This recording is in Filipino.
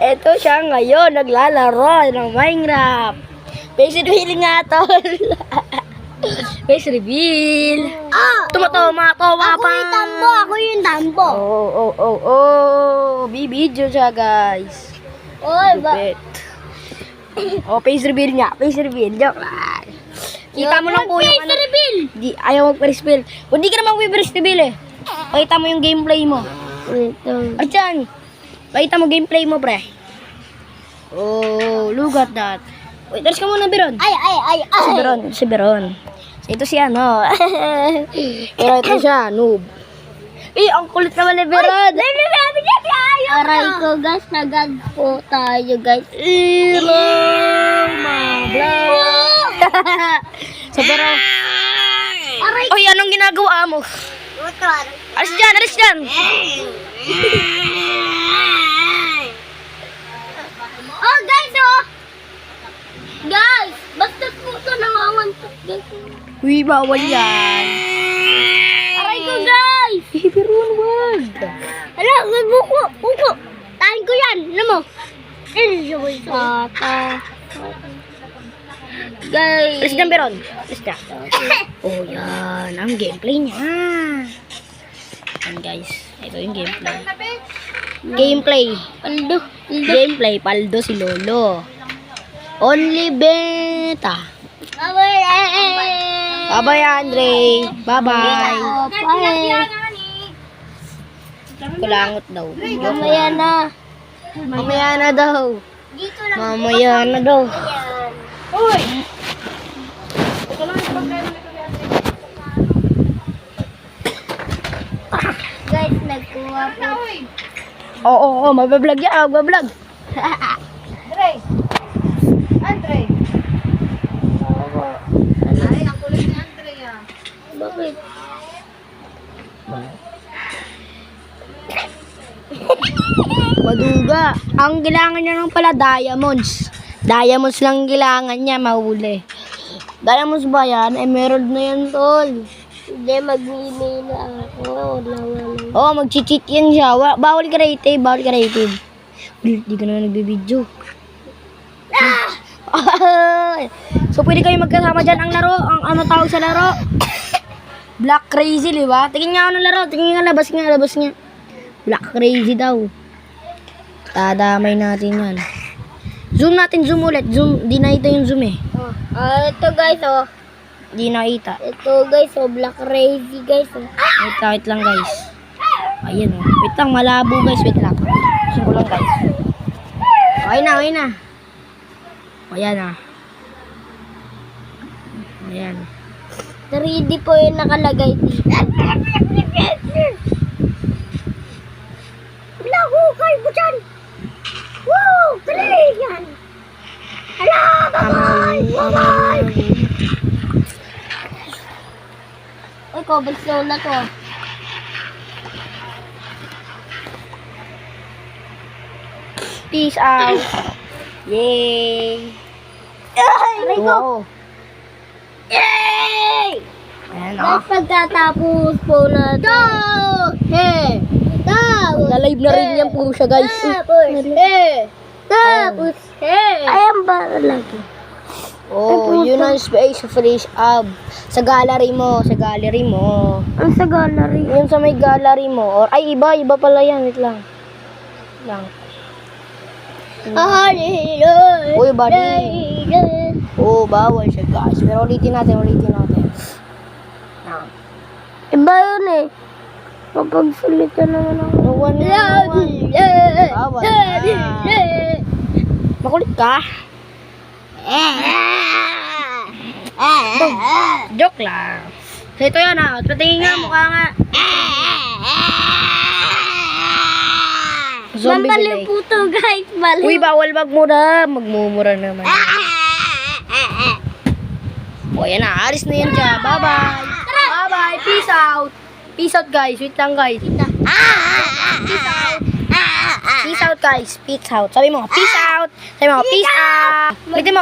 Ito siya ngayon, naglalaro ng Minecraft. Face reveal nga, tol. Face reveal. Tumatawa pa. Ako yung tambo. Bibidyo siya, guys. Oy, Lupit. Face reveal nga. Face reveal. Joke lang. Kita mo lang po yung face reveal. Ayaw mag-face reveal. Hindi ka naman mag-face reveal eh. Pakita mo yung gameplay mo. Arjan, pakita mo gameplay mo, pre. Oh, look at that. Wait, taras ka muna, Beron. Ay. Si Beron. Ito si ano. Pero ito siya, noob. Ang kulit naman ni Beron. Aray ko, guys. Nagagpo tayo, guys. So, pero... Aray Oy, anong ginagawa mo? Alis dyan. Oh, guys, oh. Guys, basta po ito nangangantok, guys. Uy, bawal yan. Aray ko, guys. Beron, wag. Hala, buko. Tahan ko yan. Alam mo? Guys. Alis dyan, Beron. Alis dyan. Oh, yan. Ang gameplay niya. Yan, guys. Ito yung gameplay. Gameplay. Paldo si Lolo. Only beta. Bye-bye, Andre. Bye-bye. Kulangot daw. Mamaya na. Mamaya na daw. Dito lang. Mamaya na daw. Guys, nagkuha po. Oo, mabablog yan. Mabablog. Andre. Ay, ang kulit ni Andre ah. Bakit? Maduga. Ang kailangan niya lang pala, diamonds. Diamonds lang kailangan niya, mahuli. Diamonds ba yan? Emerald na yan, tol. Hindi, mag-email na ako. Oo, mag-cheat yan siya. Bawal creative, Hindi ka na nagbibideo. So, pwede kayo magkasama dyan. Ang laro, ang ano tawag sa laro? Black Crazy, di ba? Tingin nga ako ng laro. Tingin nga, labas nga. Black Crazy daw. Tadamay natin yan. Zoom ulit. Di nakita yung zoom eh. Ito guys, oh. Di nakita. Ito guys, oh. Black Crazy guys, oh. Wait lang guys. Ayan oh. Wait lang, malabo guys. Wait lang. Gusto ko lang guys. Okay na. Ayan ah. Ayan. 3D po yung nakalagay dito. Lahukay mo dyan! Wow! Galing yan! Hala! Bye-bye! Uy, cobblestone na to. Peace out. Yay! Aray ko! Wow. Yay! Ayan Guys, oh. pagkatapos po na to. Tapos. Nalive na rin yan po siya guys. Tapos. Ayan ba lagi? Oh, yun ang space fresh up. Sa gallery mo. Ang sa gallery. Yun sa may gallery mo. Or, ay, iba pala yan. Wait lang. Uy, buddy. Oh, bawal siya guys. Pero ulitin natin. Iba yun eh. Kapag sulitan naman ako. Bawal. Makulit ka? Joke lang. So, ito yan ha. Patingin nga, mukha nga. Zombie Mambali delay. po to guys. Bali. Uy, bawal magmura. Magmumura naman. O, yan na. Alis na yan siya. Bye-bye. Bye-bye. Peace out. Peace out, guys. Wait lang, guys. Peace out. Peace out, guys. Peace out. Sabi mo, peace out. Peace out. Ulitin mo.